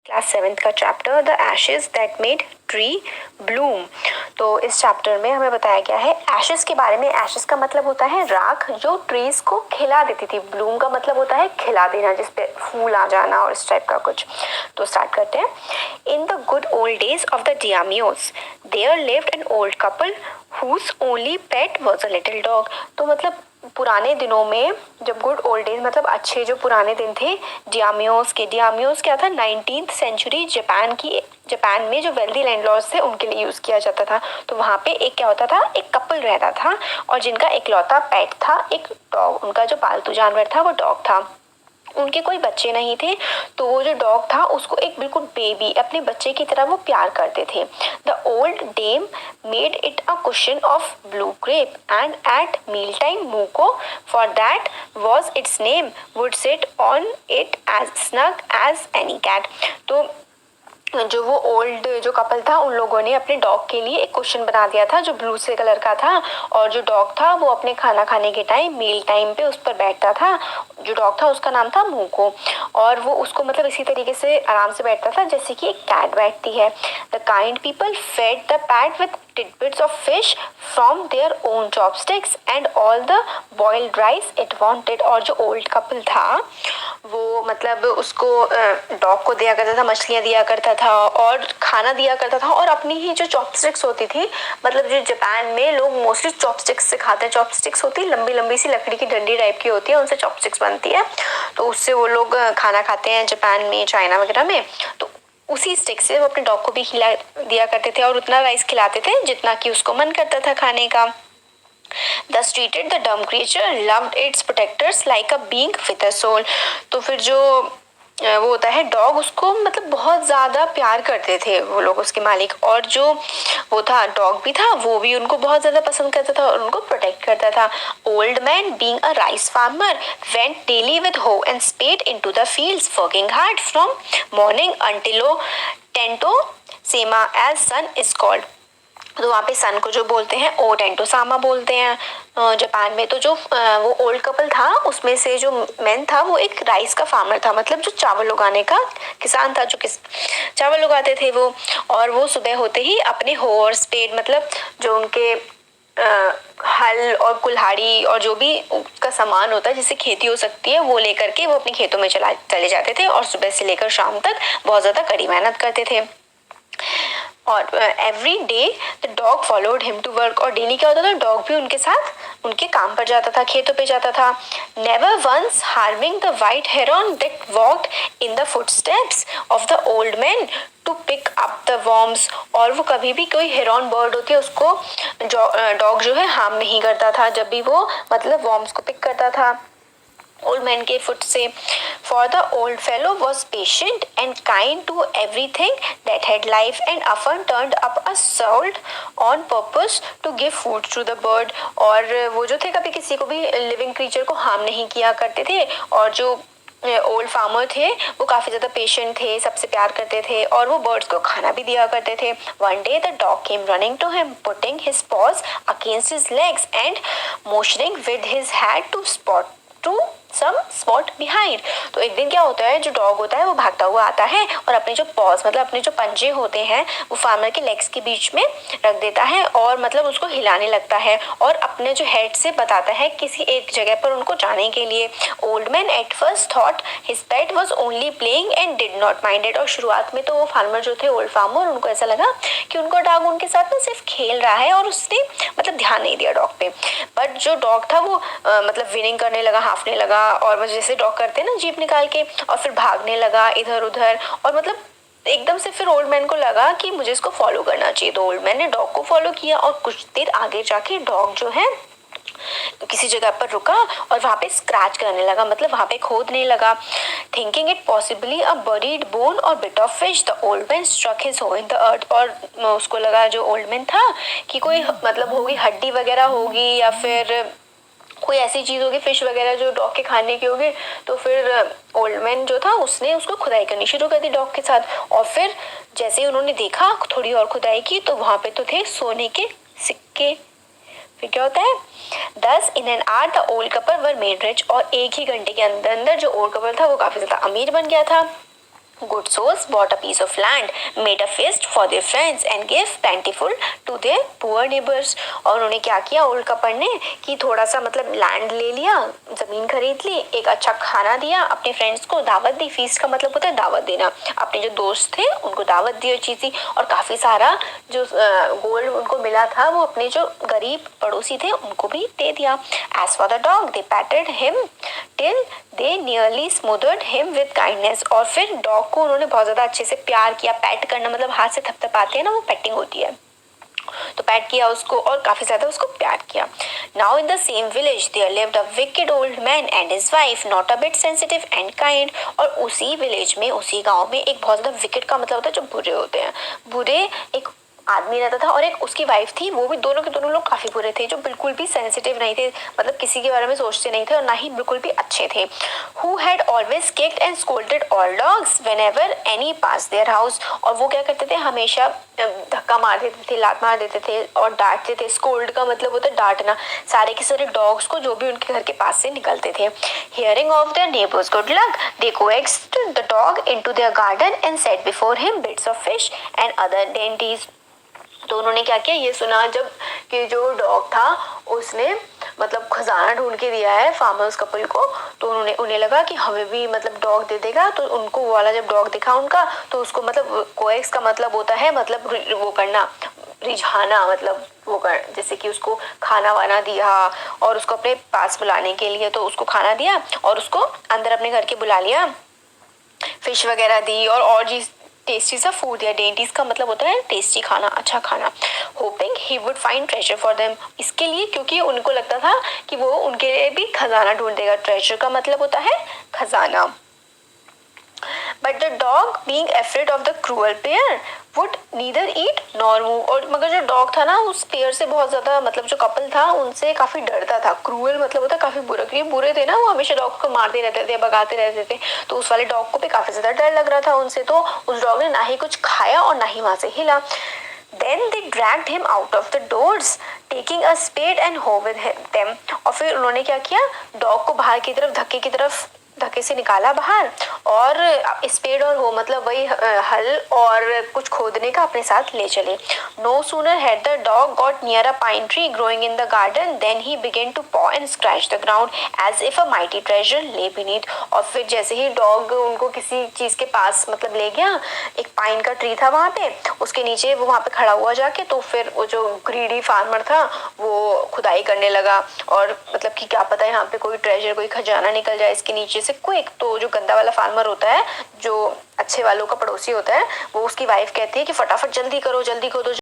Class 7th का chapter the Ashes that made tree Bloom. तो इस चैप्टर में हमें बताया गया है एशेज के बारे में। एशेज का मतलब होता है राख जो ट्रीज को खिला देती थी। ब्लूम का मतलब होता है खिला देना, जिसपे फूल आ जाना और इस टाइप का कुछ। तो स्टार्ट करते हैं। In the good old days of the daimyos there lived an old couple whose only pet was a little dog. तो मतलब पुराने दिनों में, जब गुड ओल्ड डेज मतलब अच्छे जो पुराने दिन थे डियामियोस क्या था, 19th सेंचुरी जापान में जो वेल्दी लैंडलॉर्ड्स थे उनके लिए यूज किया जाता था। तो वहाँ पे एक क्या होता था, एक कपल रहता था और जिनका इकलौता पेट था एक डॉग। उनका जो पालतू जानवर था वो डॉग था। उनके कोई बच्चे नहीं थे, तो वो जो डॉग था उसको एक बिल्कुल बेबी अपने बच्चे की तरह वो प्यार करते थे। The old dame made it a cushion of blue crape and at meal time Muko, for that was its name, would sit on it as snug as any cat. तो जो वो ओल्ड जो कपल था उन लोगों ने अपने dog के लिए एक कुशन बना दिया था जो ब्लू से कलर का था, और जो डॉग था वो अपने खाना खाने के टाइम मील टाइम पे उस पर बैठता था। जो डॉग था उसका नाम था मूको, और वो उसको मतलब इसी तरीके से आराम से बैठता था जैसे कि एक कैट बैठती है। The kind people fed the pat with tidbits of fish from their own chopsticks and all the boiled rice it wanted। और जो ओल्ड कपल था वो मतलब उसको डॉग को दिया करता था, मछलियाँ दिया करता था और खाना दिया करता था, और अपनी ही जो चॉपस्टिक्स होती थी, मतलब जो जापान में लोग मोस्टली चॉपस्टिक्स से खाते हैं। चॉपस्टिक्स होती है लंबी लंबी सी लकड़ी की डंडी टाइप की होती है, उनसे चॉपस्टिक्स बनती है, तो उससे वो लोग खाना खाते हैं जापान में, चाइना वगैरह में। तो उसी स्टिक से वो अपने डॉग को भी खिला दिया करते थे और उतना राइस खिलाते थे जितना कि उसको मन करता था खाने का। Thus treated the dumb creature loved its protectors like a being with a soul। तो फिर जो वो होता है डॉग, उसको मतलब बहुत ज़्यादा प्यार करते थे वो लोग, उसके मालिक। और जो वो था डॉग भी था वो भी उनको बहुत ज़्यादा पसंद करता था और उनको प्रोटेक्ट करता था। Old man being a rice farmer went daily with hoe and spade into the fields working hard from morning until Tento Sama as sun is called. तो वहाँ पे सन को जो बोलते हैं ओ टेंटो सामा बोलते हैं जापान में। तो जो वो ओल्ड कपल था उसमें से जो मैन था वो एक राइस का फार्मर था, मतलब जो चावल उगाने का किसान था, जो चावल उगाते थे वो। और वो सुबह होते ही अपने हो और स्पेड, मतलब जो उनके हल और कुल्हाड़ी और जो भी उसका सामान होता है जिससे खेती हो सकती है वो लेकर के वो अपने खेतों में चले जाते थे और सुबह से लेकर शाम तक बहुत ज़्यादा कड़ी मेहनत करते थे। और every day the dog followed him to work. और डेली क्या होता था, डॉग भी उनके साथ उनके काम पर जाता था, खेतों पे जाता था। Never once harming the white heron that walked in the footsteps of the old man to pick up the worms. और वो कभी भी कोई हेरॉन बर्ड होती है उसको डॉग जो है हार्म नहीं करता था जब भी वो मतलब वॉर्म्स को पिक करता था ओल्ड मैन के फुट से। For the old fellow was patient and kind to everything that had life and often turned up a salt on purpose to give food to the bird। और वो जो थे कभी किसी को भी लिविंग क्रीचर को हार्म नहीं किया करते थे, और जो ओल्ड फार्मर थे वो काफ़ी ज़्यादा पेशेंट थे, सबसे प्यार करते थे और वो बर्ड्स को खाना भी दिया करते थे। One day the dog came running to him putting his paws against his legs and motioning with his head to some spot behind. तो एक दिन क्या होता है, जो डॉग होता है वो भागता हुआ आता है और अपने जो पॉज मतलब अपने जो पंजे होते हैं वो फार्मर के लेग्स के बीच में रख देता है और मतलब उसको हिलाने लगता है और अपने जो हेड से बताता है किसी एक जगह पर उनको जाने के लिए। Old man at first thought his pet was only playing and did not mind it. और शुरुआत में तो वो फार्मर जो थे ओल्ड फार्मर, उनको ऐसा लगा कि उनका डॉग उनके साथ ना सिर्फ खेल रहा है और उसने मतलब ध्यान नहीं दिया डॉग पे। बट जो डॉग था वो मतलब विनिंग करने लगा, हाफने लगा, और जैसे डॉग करते हैं ना जीप निकाल के, और फिर भागने लगा इधर उधर। और मतलब एकदम से फिर ओल्ड मैन को लगा कि मुझे इसको फॉलो करना चाहिए, तो ओल्ड मैन ने डॉग को फॉलो किया और कुछ देर आगे जाके डॉग जो है किसी जगह पर रुका और वहाँ पे स्क्रैच करने लगा, मतलब वहाँ पे खोदने लगा। Thinking it possibly a buried bone or bit of fish the old man struck his hoe in the earth. और उसको लगा जो ओल्ड मैन था कि कोई मतलब होगी हड्डी वगैरह होगी या फिर कोई ऐसी चीज़ होगी फिश वगैरह जो डॉग के खाने की होगी। तो फिर ओल्ड मैन जो था उसने उसको खुदाई करनी शुरू कर दी डॉग के साथ। और फिर जैसे ही उन्होंने देखा थोड़ी और खुदाई की तो वहाँ पे तो थे सोने के सिक्के। फिर क्या होता है, 10 in an hour the old couple were made rich। और एक ही घंटे के अंदर अंदर जो ओल्ड कपल था वो काफी ज्यादा अमीर बन गया था। Good souls bought a piece of land, made a feast for their friends and gave plentiful to their poor neighbors. और उन्होंने क्या किया ओल्ड कपल ने कि थोड़ा सा मतलब लैंड ले लिया, जमीन खरीद ली, एक अच्छा खाना दिया अपने फ्रेंड्स को, दावत दी। फीस्ट का मतलब होता है दावत देना। अपने जो दोस्त थे उनको दावत दी चीज दी, और काफी सारा जो गोल्ड उनको मिला था वो अपने जो गरीब पड़ोसी थे उनको भी दे दिया। As for the dog, they patted him till they nearly smothered him with kindness. और फिर डॉग को उन्होंने बहुत ज्यादा अच्छे से प्यार किया। पैट करना मतलब हाथ से थपथपाते हैं ना, वो पेटिंग होती है। तो पैट किया उसको और काफी ज्यादा उसको प्यार किया। Now in the same village there lived a wicked old man and his wife, not a bit sensitive and kind. और उसी विलेज में, उसी गांव में एक बहुत ज्यादा विकेड का मतलब होता है जो बुरे होते हैं, बुरे एक आदमी रहता था और एक उसकी वाइफ थी। वो भी दोनों के दोनों लोग काफी बुरे थे, जो बिल्कुल भी सेंसिटिव नहीं थे, मतलब किसी के बारे में सोचते नहीं थे और ना ही बिल्कुल भी अच्छे थे। Who had always kicked and scolded all dogs whenever any pass their house. और वो क्या करते थे, हमेशा धक्का मार देते थे, लात मार देते थे और डांटते थे। स्कोल्ड का मतलब होता है डांटना, सारे के सारे डॉग्स को जो भी उनके घर के पास से निकलते थे। Hearing of their neighbours good luck, they coaxed the dog into their garden and set before him bits of fish and other dainties. तो उन्होंने क्या किया, ये सुना जब कि जो डॉग था उसने मतलब खजाना ढूंढ के दिया है फार्मर्स कपल को, तो उन्हें लगा कि हमें भी मतलब डॉग दे देगा। तो उनको वो वाला जब डॉग दिखा उनका, तो उसको मतलब कोएक्स का मतलब होता है मतलब वो करना, रिझाना, मतलब वो कर, जैसे कि उसको खाना वाना दिया और उसको अपने पास बुलाने के लिए, तो उसको खाना दिया और उसको अंदर अपने घर के बुला लिया, फिश वगैरह दी और चीज टेस्टी सा फूड दिया। डेंटीज का मतलब होता है टेस्टी खाना, अच्छा खाना। Hopping he would find treasure for them, इसके लिए क्योंकि उनको लगता था कि वो उनके लिए भी खजाना ढूंढ देगा। ट्रेजर का मतलब होता है खजाना। But the dog being afraid of the cruel pair would neither eat nor move. और मगर जो डॉग था ना उस पेयर से बहुत ज्यादा, मतलब जो कपल था उनसे काफी डरता था। क्रूअल मतलब होता है काफी बुरा, क्योंकि बुरे थे ना, वो हमेशा डॉग को मारते रहते थे, भगाते रहते थे। तो उस वाले डॉग को भी काफी ज्यादा डर लग रहा था उनसे, तो उस डॉग ने ना ही कुछ खाया और ना ही वहां से हिला। Then they dragged him out of the doors, taking a spade and hoe with them. और फिर उन्होंने क्या किया, डॉग को बाहर की तरफ धक्के से निकाला बाहर, और स्पेड और हो मतलब वही हल और कुछ खोदने का अपने साथ ले चले। No sooner had the dog got near a pine tree growing in the garden than he began to paw and scratch the ground as if a mighty treasure lay beneath. और फिर जैसे ही डॉग उनको किसी चीज के पास मतलब ले गया, एक पाइन का ट्री था वहां पे, उसके नीचे वो वहां पे खड़ा हुआ जाके, तो फिर वो जो ग्रीडी फार्मर था वो खुदाई करने लगा, और मतलब कि क्या पता यहाँ पे कोई ट्रेजर, कोई खजाना निकल जाए इसके नीचे से। क्विक, तो जो गंदा वाला फार्मर होता है, जो अच्छे वालों का पड़ोसी होता है, वो उसकी वाइफ कहती है कि फटाफट जल्दी करो, जल्दी खोदो,